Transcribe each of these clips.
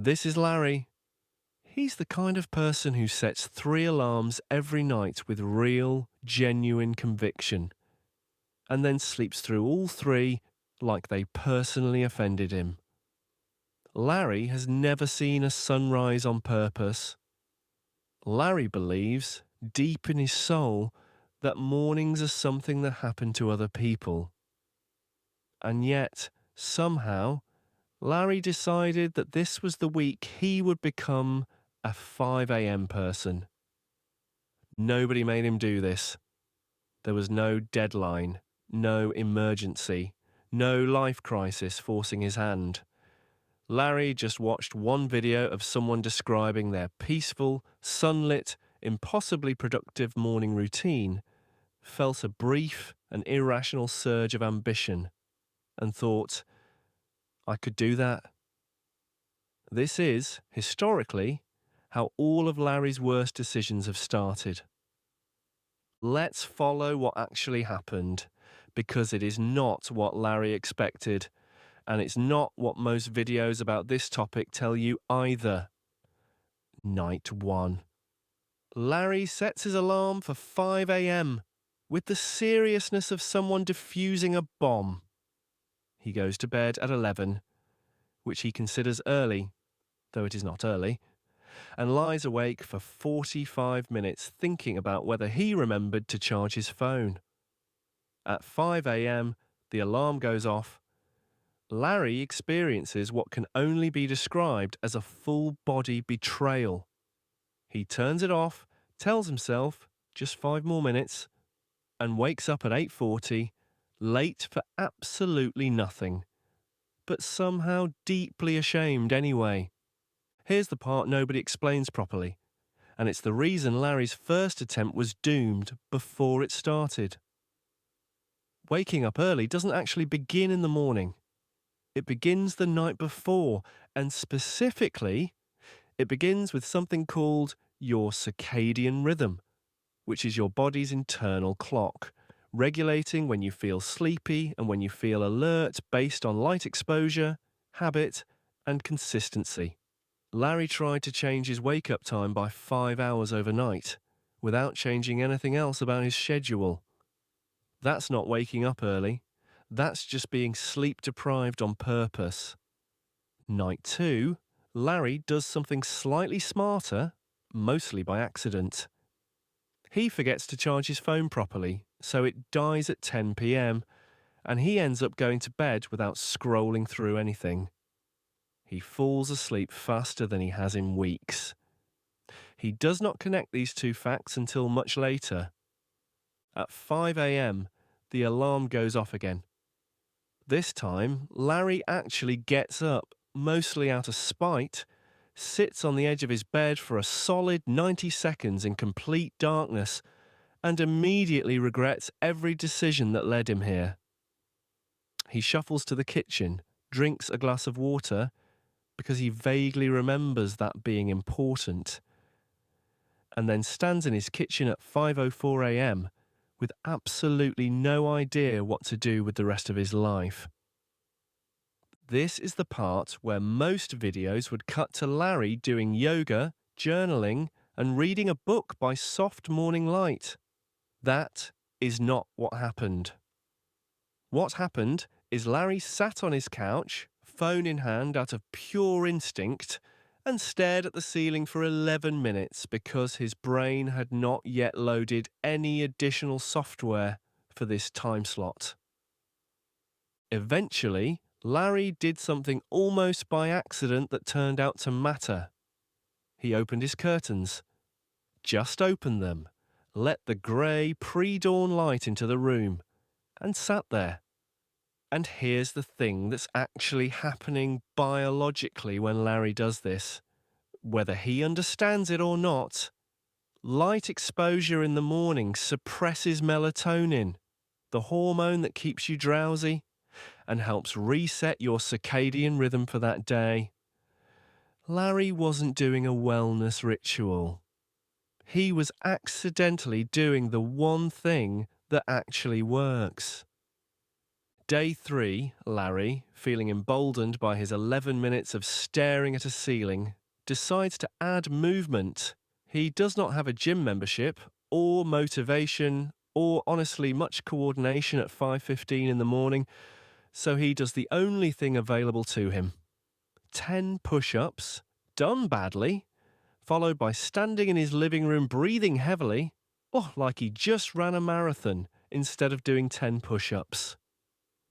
This is Larry. He's the kind of person who sets 3 alarms every night with real, genuine conviction, and then sleeps through all 3 like they personally offended him. Larry has never seen a sunrise on purpose. Larry believes, deep in his soul, that mornings are something that happen to other people. And yet, somehow, Larry decided that this was the week he would become a 5 a.m. person. Nobody made him do this. There was no deadline, no emergency, no life crisis forcing his hand. Larry just watched one video of someone describing their peaceful, sunlit, impossibly productive morning routine, felt a brief and irrational surge of ambition, and thought, I could do that. This is, historically, how all of Larry's worst decisions have started. Let's follow what actually happened, because it is not what Larry expected, and it's not what most videos about this topic tell you either. Night 1. Larry sets his alarm for 5 a.m. with the seriousness of someone defusing a bomb. He goes to bed at 11, which he considers early, though it is not early, and lies awake for 45 minutes thinking about whether he remembered to charge his phone. At 5 a.m., the alarm goes off. Larry experiences what can only be described as a full-body betrayal. He turns it off, tells himself, just 5 more minutes, and wakes up at 8:40, late for absolutely nothing, but somehow deeply ashamed anyway. Here's the part nobody explains properly, and it's the reason Larry's first attempt was doomed before it started. Waking up early doesn't actually begin in the morning. It begins the night before, and specifically, it begins with something called your circadian rhythm, which is your body's internal clock, regulating when you feel sleepy and when you feel alert based on light exposure, habit, and consistency. Larry tried to change his wake-up time by 5 hours overnight, without changing anything else about his schedule. That's not waking up early. That's just being sleep-deprived on purpose. Night 2, Larry does something slightly smarter, mostly by accident. He forgets to charge his phone properly, so it dies at 10 p.m, and he ends up going to bed without scrolling through anything. He falls asleep faster than he has in weeks. He does not connect these 2 facts until much later. At 5 a.m, the alarm goes off again. This time, Larry actually gets up, mostly out of spite, sits on the edge of his bed for a solid 90 seconds in complete darkness, and immediately regrets every decision that led him here. He shuffles to the kitchen, drinks a glass of water, because he vaguely remembers that being important, and then stands in his kitchen at 5:04 a.m, with absolutely no idea what to do with the rest of his life. This is the part where most videos would cut to Larry doing yoga, journaling, and reading a book by soft morning light. That is not what happened. What happened is Larry sat on his couch, phone in hand out of pure instinct, and stared at the ceiling for 11 minutes because his brain had not yet loaded any additional software for this time slot. Eventually, Larry did something almost by accident that turned out to matter. He opened his curtains. Just opened them, let the grey pre-dawn light into the room, and sat there. And here's the thing that's actually happening biologically when Larry does this. Whether he understands it or not, light exposure in the morning suppresses melatonin, the hormone that keeps you drowsy, and helps reset your circadian rhythm for that day. Larry wasn't doing a wellness ritual. He was accidentally doing the one thing that actually works. Day 3, Larry, feeling emboldened by his 11 minutes of staring at a ceiling, decides to add movement. He does not have a gym membership, or motivation, or honestly much coordination at 5:15 in the morning, so he does the only thing available to him. 10 push-ups, done badly, followed by standing in his living room breathing heavily, like he just ran a marathon instead of doing 10 push-ups.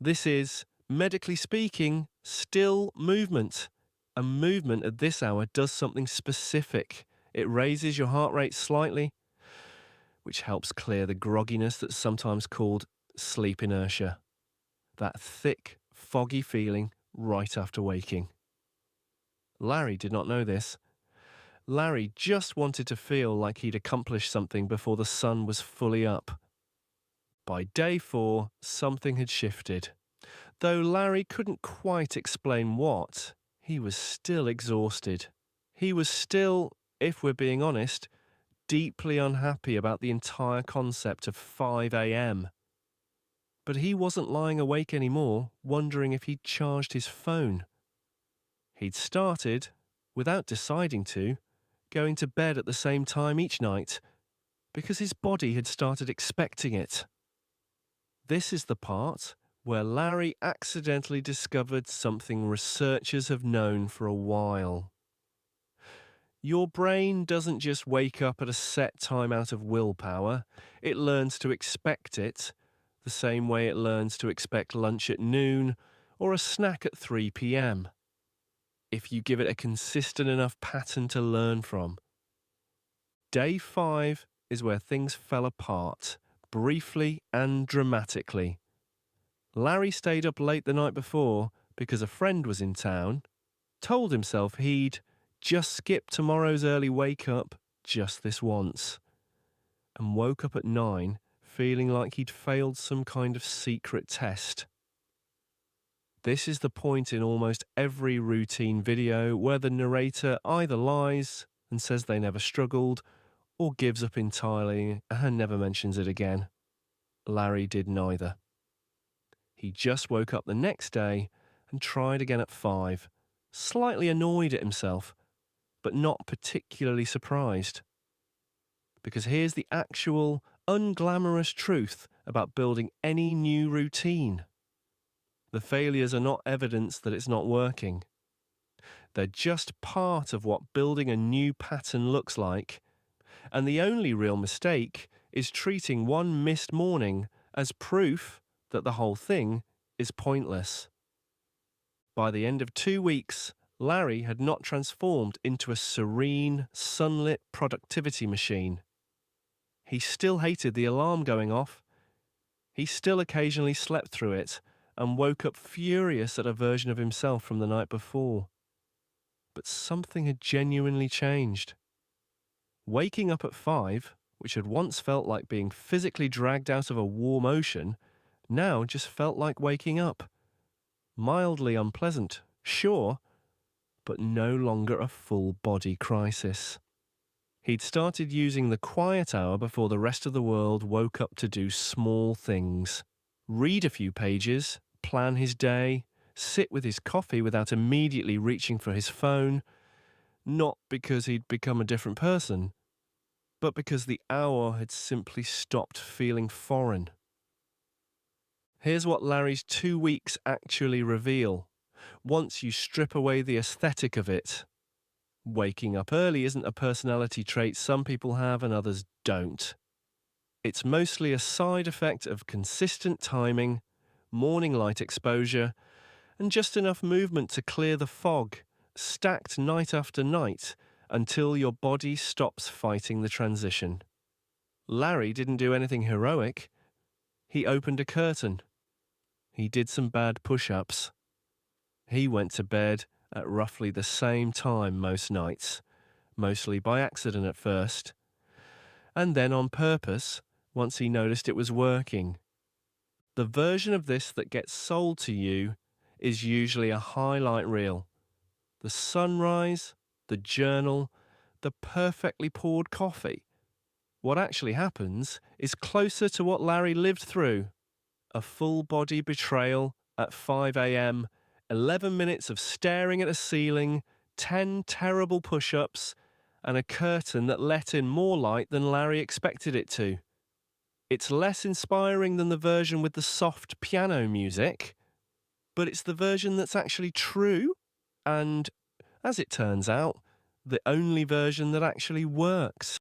This is, medically speaking, still movement. And movement at this hour does something specific. It raises your heart rate slightly, which helps clear the grogginess that's sometimes called sleep inertia. That thick, foggy feeling right after waking. Larry did not know this. Larry just wanted to feel like he'd accomplished something before the sun was fully up. By day 4, something had shifted. Though Larry couldn't quite explain what, he was still exhausted. He was still, if we're being honest, deeply unhappy about the entire concept of 5 a.m. But he wasn't lying awake anymore, wondering if he'd charged his phone. He'd started, without deciding to, going to bed at the same time each night, because his body had started expecting it. This is the part where Larry accidentally discovered something researchers have known for a while. Your brain doesn't just wake up at a set time out of willpower, it learns to expect it, the same way it learns to expect lunch at noon or a snack at 3 p.m. if you give it a consistent enough pattern to learn from. Day 5 is where things fell apart, briefly and dramatically. Larry stayed up late the night before because a friend was in town, told himself he'd just skip tomorrow's early wake-up just this once, and woke up at 9 feeling like he'd failed some kind of secret test. This is the point in almost every routine video where the narrator either lies and says they never struggled, or gives up entirely and never mentions it again. Larry did neither. He just woke up the next day and tried again at 5, slightly annoyed at himself, but not particularly surprised. Because here's the actual, unglamorous truth about building any new routine. The failures are not evidence that it's not working. They're just part of what building a new pattern looks like, and the only real mistake is treating one missed morning as proof that the whole thing is pointless. By the end of 2 weeks, Larry had not transformed into a serene, sunlit productivity machine. He still hated the alarm going off. He still occasionally slept through it and woke up furious at a version of himself from the night before. But something had genuinely changed. Waking up at 5, which had once felt like being physically dragged out of a warm ocean, now just felt like waking up. Mildly unpleasant, sure, but no longer a full-body crisis. He'd started using the quiet hour before the rest of the world woke up to do small things. Read a few pages, plan his day, sit with his coffee without immediately reaching for his phone, not because he'd become a different person, but because the hour had simply stopped feeling foreign. Here's what Larry's 2 weeks actually reveal, once you strip away the aesthetic of it. Waking up early isn't a personality trait some people have and others don't. It's mostly a side effect of consistent timing, morning light exposure, and just enough movement to clear the fog, stacked night after night, until your body stops fighting the transition. Larry didn't do anything heroic. He opened a curtain. He did some bad push-ups. He went to bed at roughly the same time most nights, mostly by accident at first, and then on purpose once he noticed it was working. The version of this that gets sold to you is usually a highlight reel. The sunrise, the journal, the perfectly poured coffee. What actually happens is closer to what Larry lived through. a full-body betrayal at 5 a.m., 11 minutes of staring at a ceiling, 10 terrible push-ups, and a curtain that let in more light than Larry expected it to. It's less inspiring than the version with the soft piano music, but it's the version that's actually true, and, as it turns out, the only version that actually works.